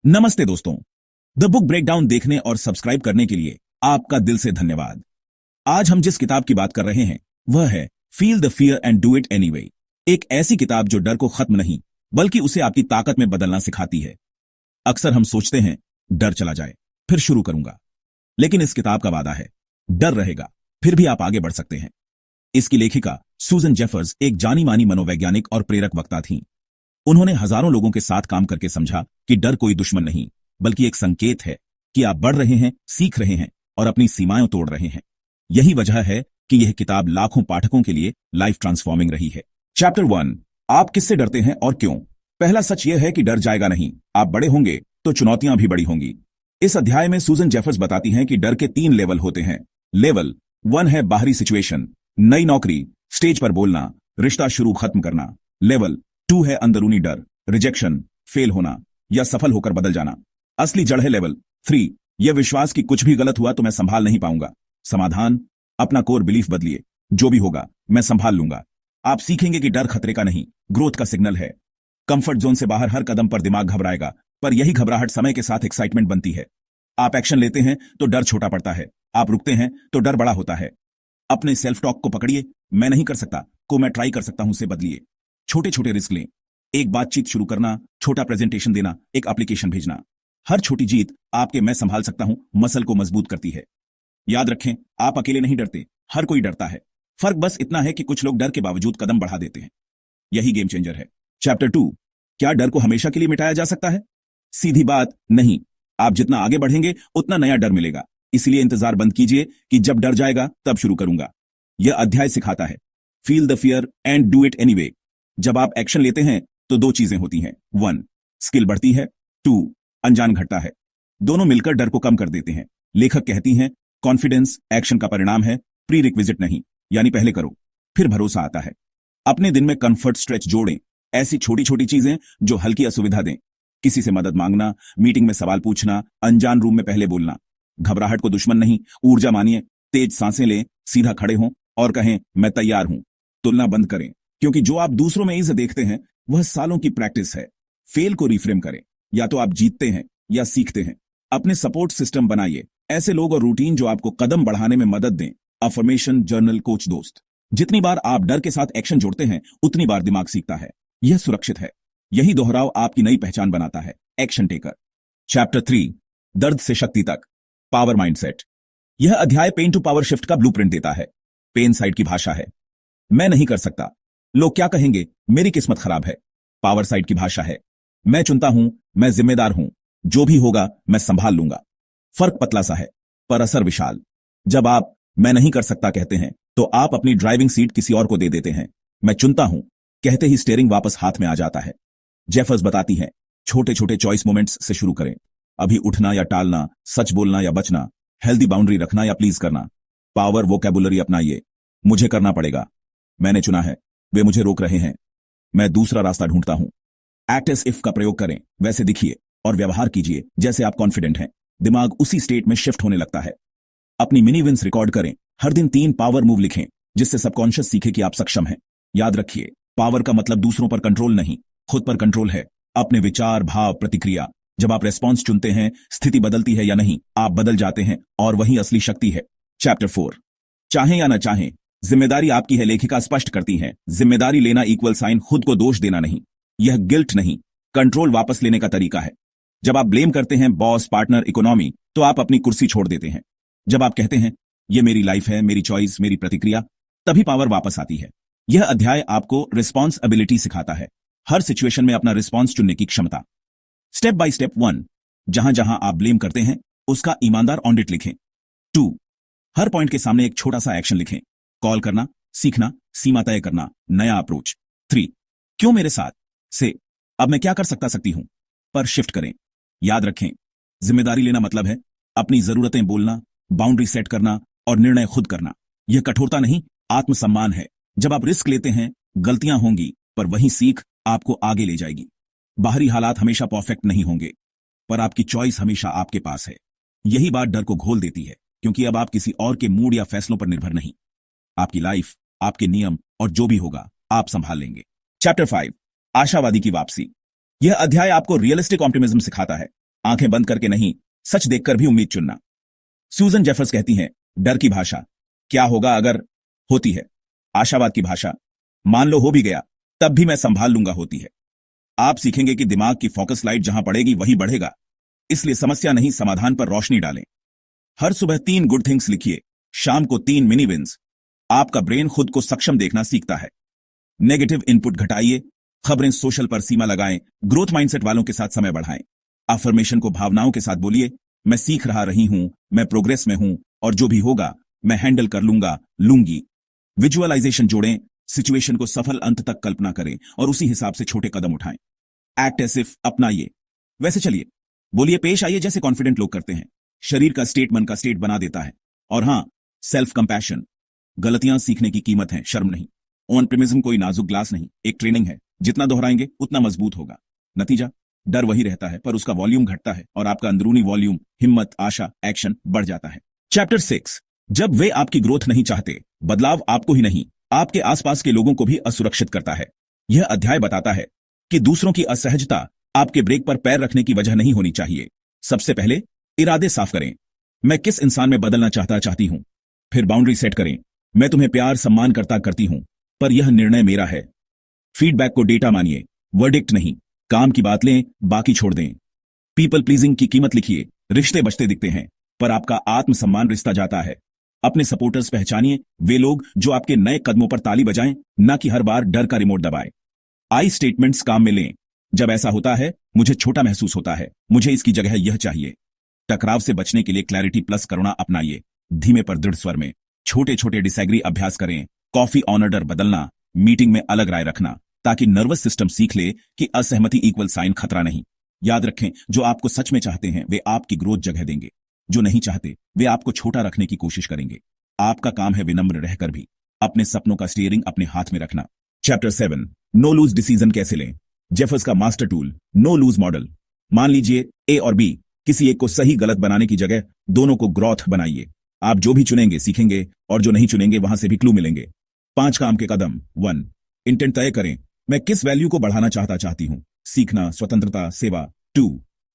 नमस्ते दोस्तों। The book breakdown देखने और सब्सक्राइब करने के लिए आपका दिल से धन्यवाद। आज हम जिस किताब की बात कर रहे हैं वह है feel the fear and do it anyway. एक ऐसी किताब जो डर को खत्म नहीं बल्कि उसे आपकी ताकत में बदलना सिखाती है। अक्सर हम सोचते हैं डर चला जाए फिर शुरू करूंगा, लेकिन इस किताब का वादा है डर रहेगा फिर भी आप आगे बढ़ सकते हैं। इसकी लेखिका सूजन जेफर्स एक जानी मानी मनोवैज्ञानिक और प्रेरक वक्ता थीं। उन्होंने हजारों लोगों के साथ काम करके समझा कि डर कोई दुश्मन नहीं बल्कि एक संकेत है कि आप बढ़ रहे हैं, सीख रहे हैं और अपनी सीमाएं तोड़ रहे हैं। यही वजह है कि यह किताब लाखों पाठकों के लिए लाइफ ट्रांसफॉर्मिंग रही है। चैप्टर 1, आप किससे डरते हैं और क्यों। पहला सच यह है कि डर जाएगा नहीं। आप बड़े होंगे तो चुनौतियां भी बड़ी होंगी। इस अध्याय में सूजन जेफर्स बताती हैं कि डर के 3 लेवल होते हैं। लेवल 1 है बाहरी सिचुएशन, नई नौकरी, स्टेज पर बोलना, रिश्ता शुरू खत्म करना। लेवल 2 है अंदरूनी डर, रिजेक्शन, फेल होना या सफल होकर बदल जाना। असली जड़ है लेवल 3, यह विश्वास कि कुछ भी गलत हुआ तो मैं संभाल नहीं पाऊंगा। समाधान, अपना कोर बिलीफ बदलिए, जो भी होगा मैं संभाल लूंगा। आप सीखेंगे कि डर खतरे का नहीं, ग्रोथ का सिग्नल है। कंफर्ट जोन से बाहर हर कदम पर दिमाग घबराएगा, पर यही घबराहट समय के साथ एक्साइटमेंट बनती है। आप एक्शन लेते हैं तो डर छोटा पड़ता है, आप रुकते हैं तो डर बड़ा होता है। अपने सेल्फ टॉक को पकड़िए, मैं नहीं कर सकता को मैं ट्राई कर सकता हूं से बदलिए। छोटे छोटे रिस्क लें, एक बातचीत शुरू करना, छोटा प्रेजेंटेशन देना, एक एप्लीकेशन भेजना। हर छोटी जीत आपके मैं संभाल सकता हूं मसल को मजबूत करती है। याद रखें, आप अकेले नहीं डरते, हर कोई डरता है। फर्क बस इतना है कि कुछ लोग डर के बावजूद कदम बढ़ा देते हैं। यही गेम चेंजर है। चैप्टर 2, क्या डर को हमेशा के लिए मिटाया जा सकता है? सीधी बात, नहीं। आप जितना आगे बढ़ेंगे उतना नया डर मिलेगा। इसलिए इंतजार बंद कीजिए कि जब डर जाएगा तब शुरू करूंगा। यह अध्याय सिखाता है feel the fear and do it anyway. जब आप एक्शन लेते हैं तो 2 चीजें होती हैं। 1, स्किल बढ़ती है, 2, अनजान घटता है। दोनों मिलकर डर को कम कर देते हैं। लेखक कहती हैं कॉन्फिडेंस एक्शन का परिणाम है, प्री रिक्विजिट नहीं। यानी पहले करो फिर भरोसा आता है। अपने दिन में कंफर्ट स्ट्रेच जोड़ें, ऐसी छोटी छोटी चीजें जो हल्की असुविधा दें। किसी से मदद मांगना, मीटिंग में सवाल पूछना, अनजान रूम में पहले बोलना। घबराहट को दुश्मन नहीं, ऊर्जा मानिए। तेज सांसें लें, सीधा खड़े हों और कहें मैं तैयार हूं। तुलना बंद करें, क्योंकि जो आप दूसरों में इज्जत देखते हैं वह सालों की प्रैक्टिस है। फेल को रिफ्रेम करें, या तो आप जीतते हैं या सीखते हैं। अपने सपोर्ट सिस्टम बनाइए, ऐसे लोग और रूटीन जो आपको कदम बढ़ाने में मदद दें। अफर्मेशन, जर्नल, कोच, दोस्त। जितनी बार आप डर के साथ एक्शन जोड़ते हैं उतनी बार दिमाग सीखता है। यह सुरक्षित है। यही दोहराव आपकी नई पहचान बनाता है, एक्शन टेकर। चैप्टर 3, दर्द से शक्ति तक, पावर माइंडसेट। यह अध्याय पेन टू पावर शिफ्ट का ब्लूप्रिंट देता है। पेन साइड की भाषा है मैं नहीं कर सकता, लोग क्या कहेंगे, मेरी किस्मत खराब है। पावर साइड की भाषा है मैं चुनता हूं, मैं जिम्मेदार हूं, जो भी होगा मैं संभाल लूंगा। फर्क पतला सा है पर असर विशाल। जब आप मैं नहीं कर सकता कहते हैं तो आप अपनी ड्राइविंग सीट किसी और को दे देते हैं। मैं चुनता हूं कहते ही स्टीयरिंग वापस हाथ में आ जाता है। जेफर्स बताती हैं छोटे छोटे चॉइस मोमेंट्स से शुरू करें। अभी उठना या टालना, सच बोलना या बचना, हेल्दी बाउंड्री रखना या प्लीज करना। पावर वोकैबुलरी अपनाइए, मुझे करना पड़ेगा, मैंने चुना है, वे मुझे रोक रहे हैं, मैं दूसरा रास्ता ढूंढता हूं। एक्ट एज इफ का प्रयोग करें, वैसे दिखिए और व्यवहार कीजिए जैसे आप कॉन्फिडेंट हैं। दिमाग उसी स्टेट में शिफ्ट होने लगता है। अपनी मिनी विंस रिकॉर्ड करें, हर दिन 3 पावर मूव लिखें जिससे सबकॉन्शियस सीखे कि आप सक्षम हैं। याद रखिए, पावर का मतलब दूसरों पर कंट्रोल नहीं, खुद पर कंट्रोल है। अपने विचार, भाव, प्रतिक्रिया। जब आप रेस्पॉन्स चुनते हैं, स्थिति बदलती है या नहीं, आप बदल जाते हैं और वही असली शक्ति है। चैप्टर 4, चाहें या न चाहें, जिम्मेदारी आपकी है। लेखिका स्पष्ट करती हैं जिम्मेदारी लेना इक्वल साइन खुद को दोष देना नहीं। यह गिल्ट नहीं, कंट्रोल वापस लेने का तरीका है। जब आप ब्लेम करते हैं बॉस, पार्टनर, इकोनॉमी, तो आप अपनी कुर्सी छोड़ देते हैं। जब आप कहते हैं यह मेरी लाइफ है, मेरी चॉइस, मेरी प्रतिक्रिया, तभी पावर वापस आती है। यह अध्याय आपको रिस्पॉन्सिबिलिटी सिखाता है, हर सिचुएशन में अपना रिस्पॉन्स चुनने की क्षमता। स्टेप बाय स्टेप 1, जहां जहां आप ब्लेम करते हैं उसका ईमानदार ऑडिट लिखें। 2, हर पॉइंट के सामने एक छोटा सा एक्शन लिखें। कॉल करना, सीखना, सीमा तय करना, नया अप्रोच। 3, क्यों मेरे साथ से अब मैं क्या कर सकती हूं पर शिफ्ट करें। याद रखें, जिम्मेदारी लेना मतलब है अपनी जरूरतें बोलना, बाउंड्री सेट करना और निर्णय खुद करना। यह कठोरता नहीं, आत्मसम्मान है। जब आप रिस्क लेते हैं, गलतियां होंगी, पर वही सीख आपको आगे ले जाएगी। बाहरी हालात हमेशा परफेक्ट नहीं होंगे, पर आपकी चॉइस हमेशा आपके पास है। यही बात डर को घोल देती है, क्योंकि अब आप किसी और के मूड या फैसलों पर निर्भर नहीं। आपकी लाइफ, आपके नियम और जो भी होगा आप संभाल लेंगे। चैप्टर 5, आशावादी की वापसी। यह अध्याय आपको रियलिस्टिक ऑप्टिमिज्म सिखाता है। आंखें बंद करके नहीं, सच देखकर भी उम्मीद चुनना। सूजन जेफर्स कहती हैं, डर की भाषा क्या होगा अगर होती है। आशावाद की भाषा मान लो हो भी गया तब भी मैं संभाल लूंगा होती है। आप सीखेंगे कि दिमाग की फोकस लाइट जहां पड़ेगी वहीं बढ़ेगा, इसलिए समस्या नहीं समाधान पर रोशनी डालें। हर सुबह 3 गुड थिंग्स लिखिए, शाम को 3 मिनी विंस। आपका ब्रेन खुद को सक्षम देखना सीखता है। नेगेटिव इनपुट घटाइए, खबरें सोशल पर सीमा लगाएं, ग्रोथ माइंडसेट वालों के साथ समय बढ़ाएं। अफर्मेशन को भावनाओं के साथ बोलिए, मैं सीख रही हूं, मैं प्रोग्रेस में हूं और जो भी होगा मैं हैंडल कर लूंगा, लूंगी। विजुअलाइजेशन जोड़ें, सिचुएशन को सफल अंत तक कल्पना करें और उसी हिसाब से छोटे कदम उठाएं। एक्ट एज इफ अपनाइए, वैसे चलिए, बोलिए, पेश आइए जैसे कॉन्फिडेंट लोग करते हैं। शरीर का स्टेट मन का स्टेट बना देता है। और हां, सेल्फ कंपैशन, गलतियां सीखने की कीमत है, शर्म नहीं। ऑनप्रिमिज्म कोई नाजुक ग्लास नहीं, एक ट्रेनिंग है, जितना दोहराएंगे उतना मजबूत होगा। नतीजा, डर वही रहता है पर उसका वॉल्यूम घटता है और आपका अंदरूनी वॉल्यूम, हिम्मत, आशा, एक्शन बढ़ जाता है। चैप्टर 6, जब वे आपकी ग्रोथ नहीं चाहते, बदलाव आपको ही नहीं आपके आसपास के लोगों को भी असुरक्षित करता है। यह अध्याय बताता है कि दूसरों की असहजता आपके ब्रेक पर पैर रखने की वजह नहीं होनी चाहिए। सबसे पहले इरादे साफ करें, मैं किस इंसान में बदलना चाहती हूं। फिर बाउंड्री सेट करें, मैं तुम्हें प्यार सम्मान करती हूं पर यह निर्णय मेरा है। फीडबैक को डेटा मानिए, वर्डिक्ट नहीं। काम की बात लें, बाकी छोड़ दें। पीपल प्लीजिंग की कीमत लिखिए, रिश्ते बचते दिखते हैं पर आपका आत्मसम्मान रिश्ता जाता है। अपने सपोर्टर्स पहचानिए, वे लोग जो आपके नए कदमों पर ताली बजाएं, ना कि हर बार डर का रिमोट दबाएं। आई स्टेटमेंट्स काम में लें, जब ऐसा होता है मुझे छोटा महसूस होता है, मुझे इसकी जगह यह चाहिए। टकराव से बचने के लिए क्लैरिटी प्लस करुणा अपनाइए, धीमे पर दृढ़ स्वर में। छोटे छोटे डिसएग्री अभ्यास करें, कॉफी ऑन ऑर्डर बदलना, मीटिंग में अलग राय रखना, ताकि नर्वस सिस्टम सीख ले कि असहमति इक्वल साइन खतरा नहीं। याद रखें, जो आपको सच में चाहते हैं वे आपकी ग्रोथ जगह देंगे, जो नहीं चाहते वे आपको छोटा रखने की कोशिश करेंगे। आपका काम है विनम्र रहकर भी अपने सपनों का स्टीयरिंग अपने हाथ में रखना। चैप्टर 7, नो लूज डिसीजन कैसे लें। जेफर्स का master tool, no lose model. मान लीजिए ए और बी, किसी एक को सही गलत बनाने की जगह दोनों को ग्रोथ बनाइए। आप जो भी चुनेंगे सीखेंगे और जो नहीं चुनेंगे वहां से भी क्लू मिलेंगे। 5 काम के कदम। 1, इंटेंट तय करें, मैं किस वैल्यू को बढ़ाना चाहती हूं, सीखना, स्वतंत्रता, सेवा। 2,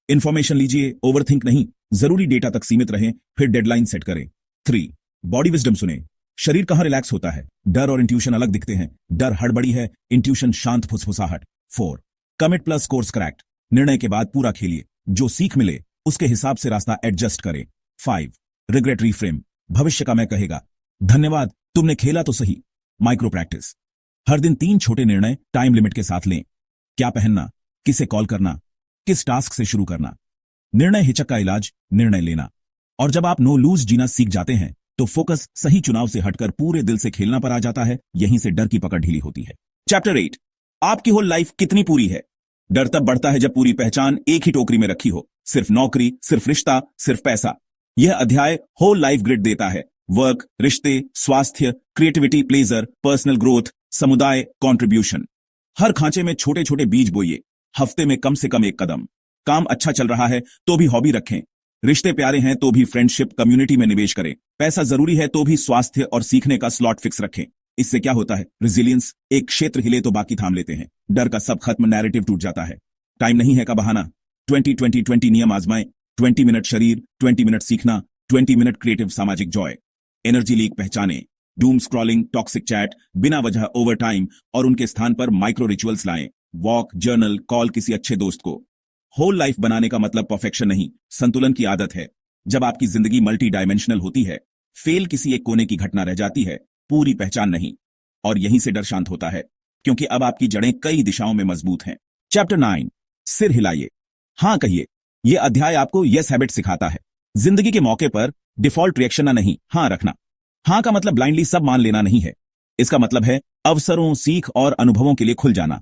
इंफॉर्मेशन लीजिए, ओवरथिंक नहीं, जरूरी डेटा तक सीमित रहें, फिर डेडलाइन सेट करें। 3, बॉडी विजडम सुने, शरीर कहां रिलैक्स होता है। डर और इंट्यूशन अलग दिखते हैं, डर हड़बड़ी है, इंट्यूशन शांत फुसफुसाहट। 4, कमिट प्लस कोर्स करेक्ट, निर्णय के बाद पूरा खेलिए, जो सीख मिले उसके हिसाब से रास्ता एडजस्ट करें। 5, रिग्रेट रिफ्रेम, भविष्य का मैं कहेगा, धन्यवाद तुमने खेला तो सही। माइक्रो प्रैक्टिस, हर दिन 3 छोटे निर्णय टाइम लिमिट के साथ लें। क्या पहनना, किसे कॉल करना, किस टास्क से शुरू करना। निर्णय हिचक का इलाज, निर्णय लेना। और जब आप नो लूज जीना सीख जाते हैं तो फोकस सही चुनाव से हटकर पूरे दिल से खेलना पर आ जाता है। यहीं से डर की पकड़ ढीली होती है। चैप्टर 8, आपकी होल लाइफ कितनी पूरी है। डर तब बढ़ता है जब पूरी पहचान एक ही टोकरी में रखी हो, सिर्फ नौकरी, सिर्फ रिश्ता, सिर्फ पैसा। यह अध्याय होल लाइफ ग्रिड देता है, वर्क, रिश्ते, स्वास्थ्य, क्रिएटिविटी, प्लेजर, पर्सनल ग्रोथ, समुदाय, कंट्रीब्यूशन। हर खांचे में छोटे छोटे बीज बोइए, हफ्ते में कम से कम 1 कदम। काम अच्छा चल रहा है तो भी हॉबी रखें, रिश्ते प्यारे हैं तो भी फ्रेंडशिप, कम्युनिटी में निवेश करें, पैसा जरूरी है तो भी स्वास्थ्य और सीखने का स्लॉट फिक्स रखें। इससे क्या होता है, रिजिलियंस, एक क्षेत्र हिले तो बाकी थाम लेते हैं, डर का सब खत्म, नैरेटिव टूट जाता है। टाइम नहीं है का बहाना। 20-20-20 नियम आजमाएं, 20 मिनट शरीर, 20 मिनट सीखना, 20 मिनट क्रिएटिव सामाजिक जॉय। एनर्जी लीक पहचाने, डूम स्क्रॉलिंग, टॉक्सिक चैट, बिना वजह ओवर टाइम, और उनके स्थान पर माइक्रो रिचुअल्स लाएं, वॉक, जर्नल, कॉल किसी अच्छे दोस्त को। होल लाइफ बनाने का मतलब परफेक्शन नहीं, संतुलन की आदत है। जब आपकी जिंदगी मल्टी डायमेंशनल होती है, फेल किसी एक कोने की घटना रह जाती है, पूरी पहचान नहीं। और यहीं से डर शांत होता है, क्योंकि अब आपकी जड़ें कई दिशाओं में मजबूत हैं। चैप्टर 9, सिर हिलाइए, हां कहिए। यह अध्याय आपको यस हैबिट सिखाता है। जिंदगी के मौके पर डिफॉल्ट रिएक्शन ना नहीं, हां रखना। हां का मतलब ब्लाइंडली सब मान लेना नहीं है, इसका मतलब है अवसरों, सीख और अनुभवों के लिए खुल जाना।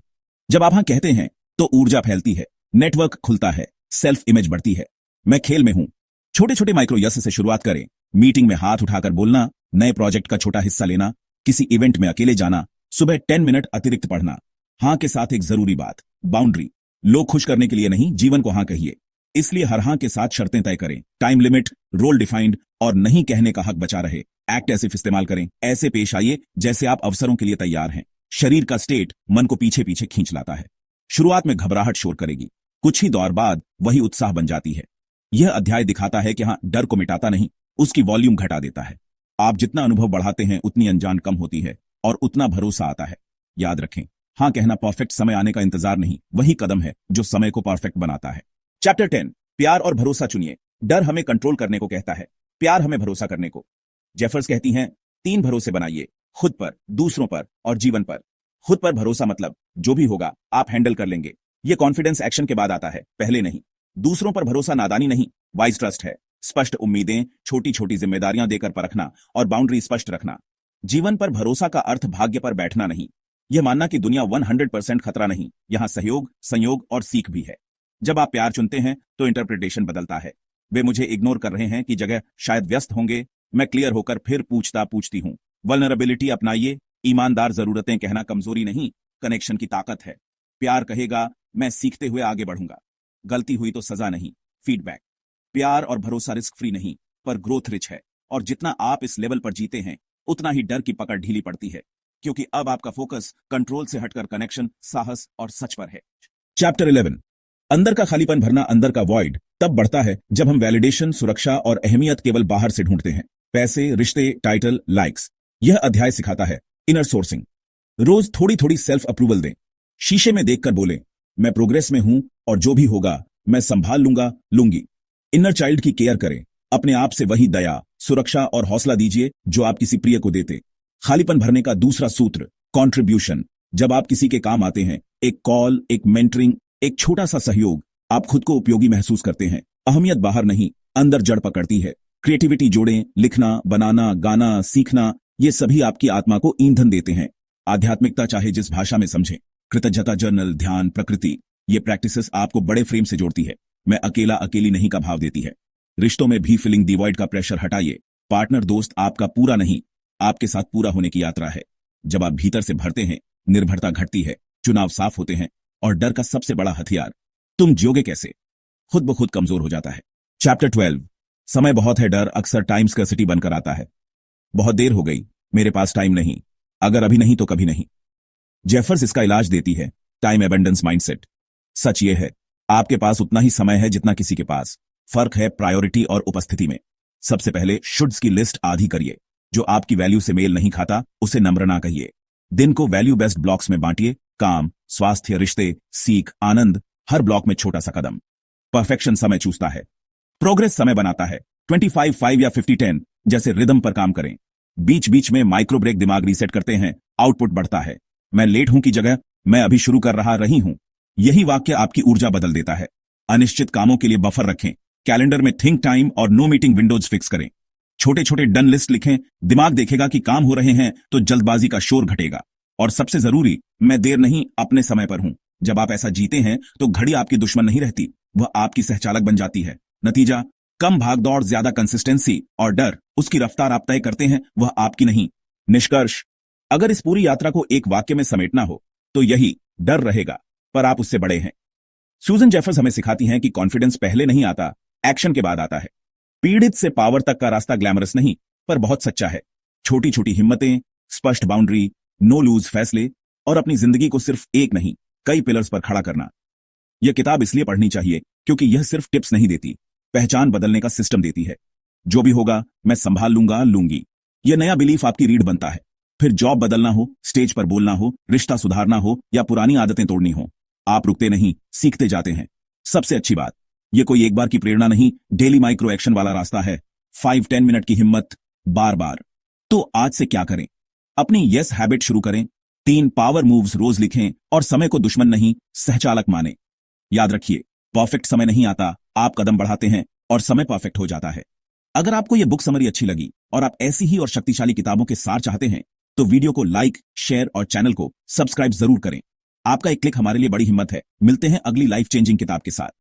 जब आप हां कहते हैं तो ऊर्जा फैलती है, नेटवर्क खुलता है, सेल्फ इमेज बढ़ती है। मैं खेल में हूं। छोटे छोटे माइक्रो यस से शुरुआत करें, मीटिंग में हाथ उठाकर बोलना, नए प्रोजेक्ट का छोटा हिस्सा लेना, किसी इवेंट में अकेले जाना, सुबह 10 मिनट अतिरिक्त पढ़ना। हां के साथ एक जरूरी बात, बाउंड्री। लोग खुश करने के लिए नहीं, जीवन को हां कहिए। इसलिए हर हां के साथ शर्तें तय करें, टाइम लिमिट, रोल डिफाइंड, और नहीं कहने का हक बचा रहे। एक्ट एज इफ इस्तेमाल करें, ऐसे पेश आइए जैसे आप अवसरों के लिए तैयार हैं। शरीर का स्टेट मन को पीछे पीछे खींच लाता है। शुरुआत में घबराहट शोर करेगी, कुछ ही दौर बाद वही उत्साह बन जाती है। यह अध्याय दिखाता है कि हाँ, डर को मिटाता नहीं, उसकी वॉल्यूम घटा देता है। आप जितना अनुभव बढ़ाते हैं उतनी अनजान कम होती है और उतना भरोसा आता है। याद रखें, हाँ कहना परफेक्ट समय आने का इंतजार नहीं, वही कदम है जो समय को परफेक्ट बनाता है। चैप्टर 10, प्यार और भरोसा चुनिए। डर हमें कंट्रोल करने को कहता है, प्यार हमें भरोसा करने को। जेफर्स कहती हैं, 3 भरोसे बनाइए, खुद पर, दूसरों पर और जीवन पर। खुद पर भरोसा मतलब जो भी होगा आप हैंडल कर लेंगे। यह कॉन्फिडेंस एक्शन के बाद आता है, पहले नहीं। दूसरों पर भरोसा नादानी नहीं, वाइज ट्रस्ट है। स्पष्ट उम्मीदें, छोटी छोटी जिम्मेदारियां देकर परखना और बाउंड्री स्पष्ट रखना। जीवन पर भरोसा का अर्थ भाग्य पर बैठना नहीं, यह मानना कि दुनिया 100% खतरा नहीं, यहां सहयोग, संयोग और सीख भी है। जब आप प्यार चुनते हैं तो इंटरप्रिटेशन बदलता है। वे मुझे इग्नोर कर रहे हैं कि जगह शायद व्यस्त होंगे, मैं क्लियर होकर फिर पूछती हूं। वल्नरेबिलिटी अपनाइए, ईमानदार जरूरतें कहना कमजोरी नहीं, कनेक्शन की ताकत है। प्यार कहेगा, मैं सीखते हुए आगे बढ़ूंगा, गलती हुई तो सजा नहीं, फीडबैक। प्यार और भरोसा रिस्क फ्री नहीं पर ग्रोथ रिच है, और जितना आप इस लेवल पर जीते हैं उतना ही डर की पकड़ ढीली पड़ती है, क्योंकि अब आपका फोकस कंट्रोल से हटकर कनेक्शन, साहस और सच पर है। चैप्टर 11, अंदर का खालीपन भरना। अंदर का वॉइड तब बढ़ता है जब हम वैलिडेशन, सुरक्षा और अहमियत केवल बाहर से ढूंढते हैं, पैसे, रिश्ते, टाइटल, लाइक्स। यह अध्याय सिखाता है इनर सोर्सिंग। रोज थोड़ी थोड़ी सेल्फ अप्रूवल दें, शीशे में देखकर बोलें, मैं प्रोग्रेस में हूं और जो भी होगा मैं संभाल लूंगा, लूंगी। इनर चाइल्ड की केयर करें, अपने आप से वही दया, सुरक्षा और हौसला दीजिए जो आप किसी प्रिय को देते। खालीपन भरने का दूसरा सूत्र, कंट्रीब्यूशन। जब आप किसी के काम आते हैं, एक कॉल, एक मेंटरिंग, एक छोटा सा सहयोग, आप खुद को उपयोगी महसूस करते हैं। अहमियत बाहर नहीं, अंदर जड़ पकड़ती है। क्रिएटिविटी जोड़ें, लिखना, बनाना, गाना, सीखना, ये सभी आपकी आत्मा को ईंधन देते हैं। आध्यात्मिकता चाहे जिस भाषा में समझें, कृतज्ञता जर्नल, ध्यान, प्रकृति, ये प्रैक्टिसेस आपको बड़े फ्रेम से जोड़ती है। मैं अकेला अकेली नहीं का भाव देती है। रिश्तों में भी फिलिंग द वॉइड का प्रेशर हटाइए। पार्टनर, दोस्त आपका पूरा नहीं, आपके साथ पूरा होने की यात्रा है। जब आप भीतर से भरते हैं, निर्भरता घटती है, चुनाव साफ होते हैं, और डर का सबसे बड़ा हथियार, तुम जियोगे कैसे, खुद ब खुद कमजोर हो जाता है। चैप्टर 12, समय बहुत है, डर अक्सर टाइम स्कर्सिटी बनकर आता है। बहुत देर हो गई, मेरे पास टाइम नहीं, अगर अभी नहीं तो कभी नहीं। जेफर्स इसका इलाज देती है, टाइम एबंडेंस माइंडसेट। सच ये है, आपके पास उतना ही समय है जितना किसी के पास। फर्क है प्रायोरिटी और उपस्थिति में। सबसे पहले शुड्स की लिस्ट आधी करिए। जो आपकी वैल्यू से मेल नहीं खाता उसे नम्र ना कहिए। दिन को वैल्यू बेस्ड ब्लॉक्स में बांटिए। काम, स्वास्थ्य, रिश्ते, सीख, आनंद, हर ब्लॉक में छोटा सा कदम। परफेक्शन समय चूसता है, प्रोग्रेस समय बनाता है। 25-5 या 50-10 जैसे रिदम पर काम करें। बीच बीच में माइक्रो ब्रेक दिमाग रीसेट करते हैं, आउटपुट बढ़ता है। मैं लेट हूं की जगह मैं अभी शुरू कर रही हूं, यही वाक्य आपकी ऊर्जा बदल देता है। अनिश्चित कामों के लिए बफर रखें। कैलेंडर में थिंक टाइम और नो मीटिंग विंडोज फिक्स करें। छोटे छोटे डन लिस्ट लिखें। दिमाग देखेगा कि काम हो रहे हैं तो जल्दबाजी का शोर घटेगा। और सबसे जरूरी, मैं देर नहीं, अपने समय पर हूं। जब आप ऐसा जीते हैं तो घड़ी आपकी दुश्मन नहीं रहती, वह आपकी सहचालक बन जाती है। नतीजा, कम भागदौड़, ज्यादा कंसिस्टेंसी, और डर, उसकी रफ्तार आप तय करते हैं, वह आपकी नहीं। निष्कर्ष, अगर इस पूरी यात्रा को एक वाक्य में समेटना हो तो यही, डर रहेगा पर आप उससे बड़े हैं। सूजन जेफर्स हमें सिखाती हैं कि कॉन्फिडेंस पहले नहीं आता, एक्शन के बाद आता है। पीड़ित से पावर तक का रास्ता ग्लैमरस नहीं पर बहुत सच्चा है। छोटी छोटी हिम्मतें, स्पष्ट बाउंड्री, नो लूज फैसले, और अपनी जिंदगी को सिर्फ एक नहीं कई पिलर्स पर खड़ा करना। यह किताब इसलिए पढ़नी चाहिए क्योंकि यह सिर्फ टिप्स नहीं देती, पहचान बदलने का सिस्टम देती है। जो भी होगा मैं संभाल लूंगा, लूंगी। यह नया बिलीफ आपकी रीढ़ बनता है। फिर जॉब बदलना हो, स्टेज पर बोलना हो, रिश्ता सुधारना हो या पुरानी आदतें तोड़नी हो, आप रुकते नहीं, सीखते जाते हैं। सबसे अच्छी बात, यह कोई एक बार की प्रेरणा नहीं, डेली माइक्रो एक्शन वाला रास्ता है। 5-10 मिनट की हिम्मत, बार बार। तो आज से क्या करें? अपनी यस हैबिट शुरू करें। 3 पावर मूव्स रोज लिखें और समय को दुश्मन नहीं, सहचालक माने। याद रखिए, परफेक्ट समय नहीं आता, आप कदम बढ़ाते हैं और समय परफेक्ट हो जाता है। अगर आपको यह बुक समरी अच्छी लगी और आप ऐसी ही और शक्तिशाली किताबों के सार चाहते हैं तो वीडियो को लाइक, शेयर और चैनल को सब्सक्राइब जरूर करें। आपका एक क्लिक हमारे लिए बड़ी हिम्मत है। मिलते हैं अगली लाइफ चेंजिंग किताब के साथ।